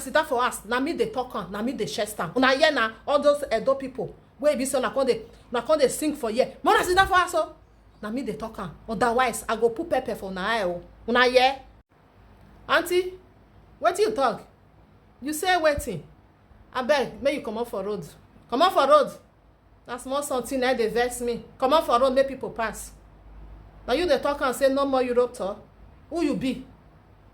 sit down for us. Na me dey talk am, na me dey chest am. Una hear na all those Edo people wey be say una come dey sing for here. Una sit down for us o. Na me dey talk am. Otherwise, I go put pepper for una eye o. Una hear? Aunty, wetin you talk? You say wetin? Abeg, make you comot for road. Comot for road. Na small something na dey vex me. Comot for road make people pass. Na you dey talk am say no more Europe tour? Who you be?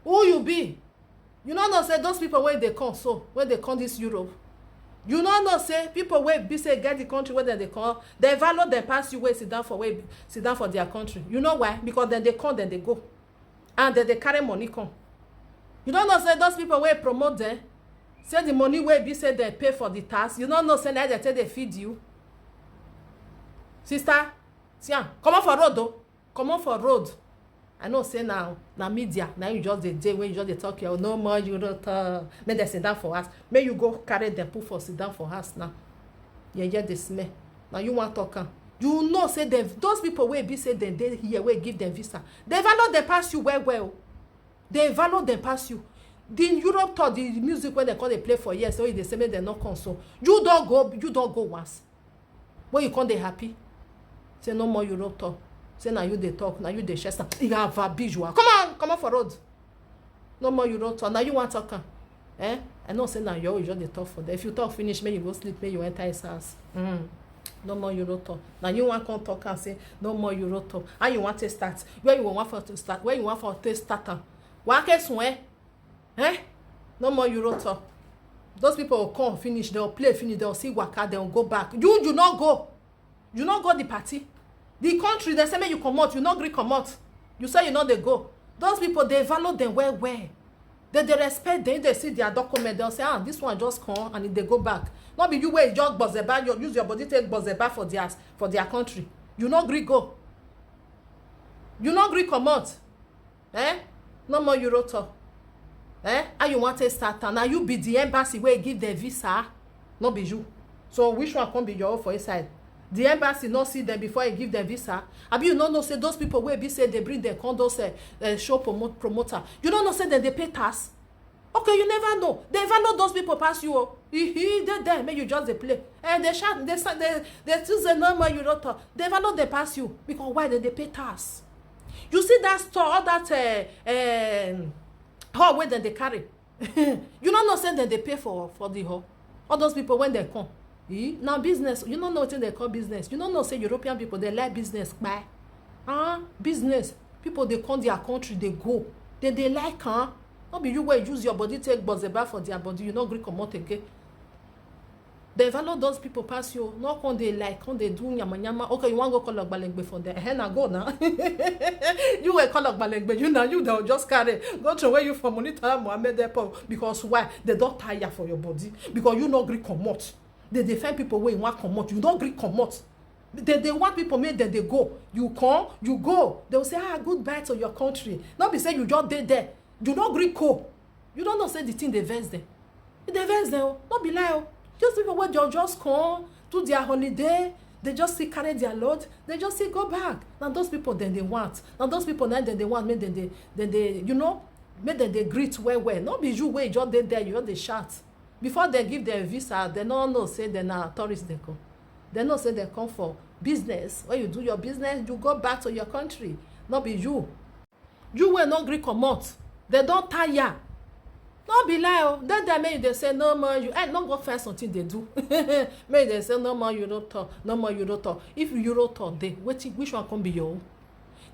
Who you be? You no know say those people wey dey come so, wey dey come this Europe, you no know say people wey be say get the country wey dem dey come, dem value dem pass you wey sit down for their country. You know why? Because dem dey come, dem dey go, and dem dey carry money come. You no know say those people wey promote dem, say the money wey be say dem pay for the tax, you no know say na dem take dey feed you. Sister, see am, comot for road o. Comot for road. I know say na media, na you just dey when you just dey talk your no more Europe tour. Make dem sit down for house. Make you go carry dem put for sit down for house now. You hear the smell. Now you wan talk am. You know say those people wey be say dem dey here wey give dem visa, they value dem pass you well. They value dem pass you. The Europe tour, the music wey dem come dey play for here, so dey say make dem no come so. You don go once. When you come dey happy, say no more Europe tour. Say na you dey talk, na you dey chest am. You have a visual. Come on for road. No more Europe tour. Now you wan talk am. I know say na you just dey talk for them. If you talk finish, make you go sleep, make you enter his house. No more Europe tour. Now you wan come talk and say no more Europe tour. How you want to start? Where you want for to start? Where you want for to start am? Wa ke sun No more Europe tour. Those people will come finish, they'll play finish, they'll see waka, they'll go back. You not go. You not go the party. The country, they say make you come out, you not agree come out. You say you know they go. Those people, they value them well. They respect them. They see their document, they'll say, this one just come, and if they go back. Not be you where just bozzeba, you use your body to take bozzeba for their country. You not agree go. You not agree come out. No more Euro tour. How you want to start? Now you be the embassy where give the visa. Not be you. So which one can be your own for inside? The embassy not see them before you give them visa. Abi you don't know say those people where be say they bring their condos show promoter. You don't know say that they pay tax. Okay, you never know. They never know those people pass you. They there, make you just they play. And they shout, they choose a normal Euro tour. They never know they pass you because why they pay tax. You see that store, all that hall where they carry. You don't know say that they pay for the hall. All those people when they come. Now business, you don't know what they call business. You don't know say European people they like business. Bye. Business. People they come their country, they go. They like not be you where use your body take bozzeba for their body, you not agree come out again. They value those people pass you. Not when they like, when they do nyama. Okay, you want to go call Ogbalengbe for them. Now go now. You will call Ogbalengbe. You they'll just carry. Go to where you for monitor Mohammed Airport. Because why? They don't tire for your body. Because you not agree come out. They defend people where you want come out. You don't agree come out. They want people make them they go. You come, you go. They'll say, goodbye to your country. Not be say you just did there. You don't agree go. You don't know say the thing they vex them. They vex them. Not be lie. Just people where they just come to their holiday, they just see carry their load, they just see go back. Now those people then they want. Now those people then they want, make them they you know, make them they greet well. Not be you where you just there, you just they shout. Before they give their visa, they don't know say they're not tourists they come. They know say they come for business. When you do your business, you go back to your country. Not be you. You will not agree come out. They don't tire. Not be lie. Then make they say no more. You not go find something they do. Make they say no more Euro tour, no more Euro tour. If Euro tour, which one can be your own?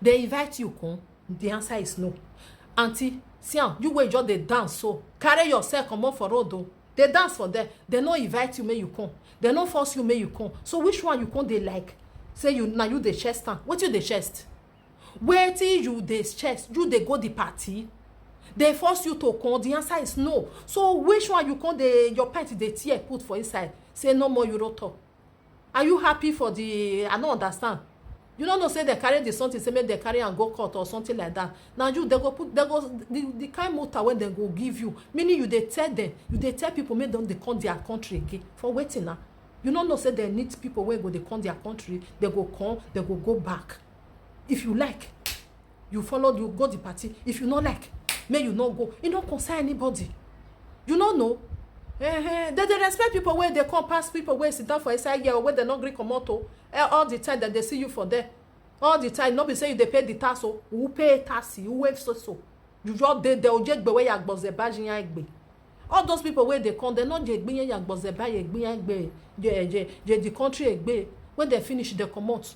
They invite you come. The answer is no. Auntie, see you wait just they dance so. Carry yourself come up for road though. They dance for them. They no invite you, may you come. They no force you, may you come. So which one you come they like? Say you now you the chest. What you the chest? Wait till you the chest. You they go the party. They force you to come. The answer is no. So which one you come your pint the tear put for inside? Say no more Euro tour. Are you happy for the? I don't understand. You don't know say they carry the something, say make they carry and go court or something like that. Now you they go the kind motor when they go give you. Meaning you they tell them, you they tell people make them they come their country again for waiting now. You don't know say they need people where go they come their country, they go come, they go back. If you like, you follow, you go the party. If you not like, may you not go. It don't concern anybody. You no know. They respect people wey dey come pass people wey sit down for inside here, or wey dem no gree comot o. All the time that they see you for there, all the time. No be say you dey pay the tax o. Who pay tax? Who wave so? You just dey there ojegbe wey yagboze bajiyan egbe. All those people wey dey come, dem no dey egbe yagboze ba egbe egbe the country egbe. When they finish, they comot.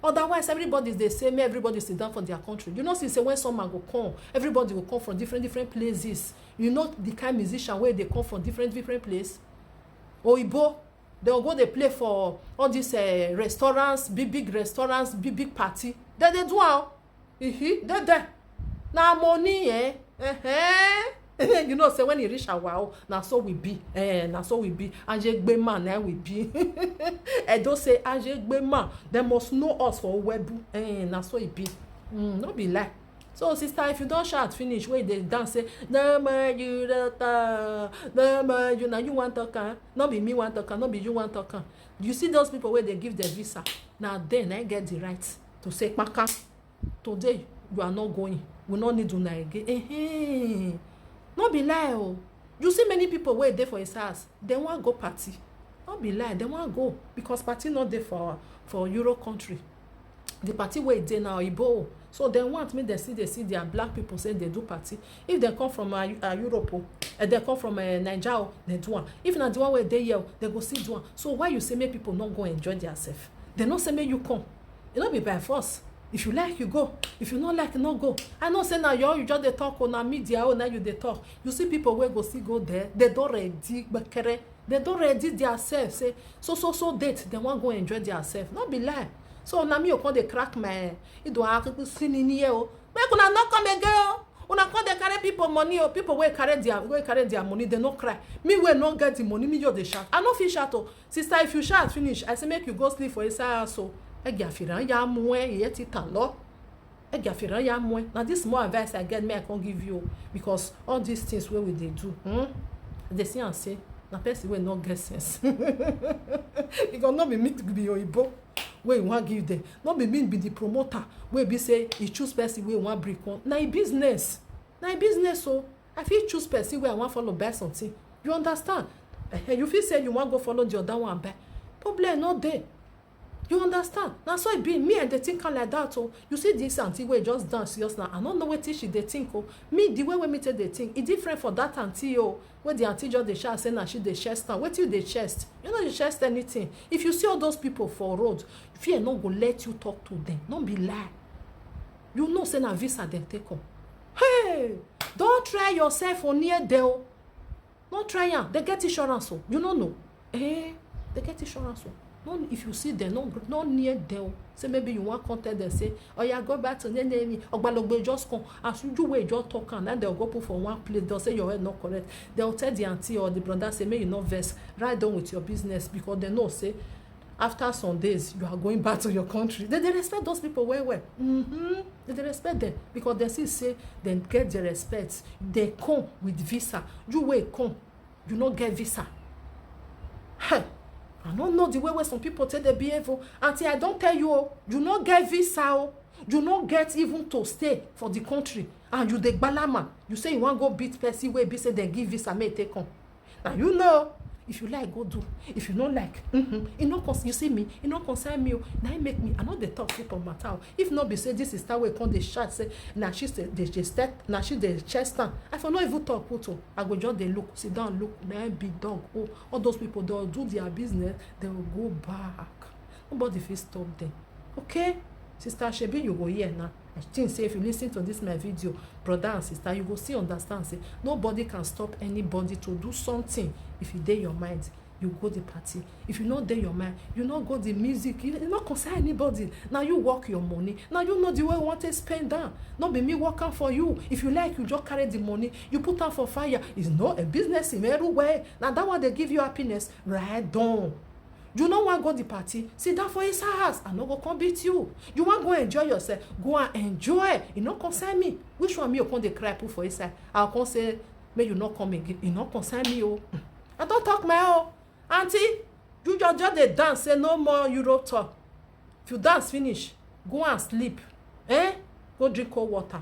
Otherwise, everybody dey say make everybody sit down for their country. You know, say when summer go come, everybody will come from different places. You know the kind musician where they come from different places. Oyibo, they will go dey play for all these restaurants, big restaurants, big party. Then they do am. They there. Na money, you know, say when e reach our na so we be. Na so we be. Ajegbe man, na we be. I don't say Ajegbe man. They must know us for Webu. Na so it be. No be lie. So, sister, if you don't shout finish, where they dance, say, no man, you no man, you now you want to come. Not be me want to come, not be you want to come. You see those people where they give their visa. Now then I get the right to say, Maka, today you are not going. We don't need to now again. No be lie. Oh. You see many people where they for his house, they want go party. No be lie, they want go because party not there for Euro country. The party where they now Igbo. So they want me they see their black people say they do party. If they come from Europe, they come from Nigeria, they do one. If not the one where they here, they go see do one. So why you say make people not go enjoy themselves? They not say make you come. It not be by force. If you like, you go. If you not like, you not go. I not say now you just they talk on a media or now you they talk. You see people where go see go there. They don't ready, but they don't ready themselves. Say so date. They want go enjoy themselves. Not be lie. So na me you come dey crack my do see ni here o. Make una not come again o. Una come dey carry people money o. People wey carry their money, they no cry. Me wey no get the money, me just dey shout. I no fit shout o. Sister, if you shout finish, I say make you go sleep for inside house o. Egiafiran ya mu iye ti tan lo. Egiafiran ya mu. Now this more advice I get, me I can't give you because all these things wey we dey do, they see and say na person wey no get sense. Because no be me to be oyibo. Wey you want give them, not be mean be the promoter. Wey be say he choose person wey want break on. Na business, so I feel choose person wey I want follow buy something. You understand? You feel say you want go follow the other one buy. Problem not there. You understand? Now so it be me and they think like that. Oh, you see this auntie wey just dance just now. I don't know what she they think. Oh, me the way me take they think, it different for that auntie. Oh, where the auntie just they shout say na she they chest now. What you they chest? You know you chest anything. If you see all those people for road, fear not go let you talk to them. Don't be lie. You know say na visa them take on. Hey, don't try yourself for near there. Don't try am. They get insurance. Oh, you don't know. They get insurance. Oh. No, if you see them, no near them. Say maybe you want contact them. Say, oh yeah, go back to name. Ogbalogbe just come. As you do, we just talk and then they'll go put for one place. They'll say your head not correct. They'll tell the auntie or the brother say, may you not vex. Write down with your business because they know say after some days you are going back to your country. They respect those people well. They respect them because they see say they get the respect. They come with visa. You wait come, you not get visa. I don't know the way some people tell they behave. Until I don't tell you, you not get visa. You not get even to stay for the country. And you the balama. You say you want go beat person where be say they give visa may take on. Now you know. If you like, go do. If you don't like, you see me, you don't concern me. Now it make me. I know they talk people matter. If not, be say this is how we come the chat say. Now she say they just now she the chest stand. I for not even talk photo. I go just they look, sit down, look. Now big dog. Oh, all those people they will do their business. They will go back. Nobody will stop them. Okay, sister Shebi, you go here now. I think say if you listen to this my video, brother and sister, you go see understand say nobody can stop anybody to do something. If you dey your mind, you go the party. If you not dey your mind, you not go the music. You not concern anybody. Now you work your money. Now you know the way you want to spend down. Not be me working for you. If you like, you just carry the money. You put am for fire. It's not a business in everywhere. Now that one they give you happiness. Right down. You no want go the party, sit down for his house. I no go come beat you. You want go enjoy yourself, go and enjoy. You no concern me. Which one me you come dey cry put for his side? I'll come say, may you not come again. You no concern me. Oh, I don't talk my own. Auntie, you just dey dance. Say no more Europe talk. If you dance finish, go and sleep. Go drink cold water.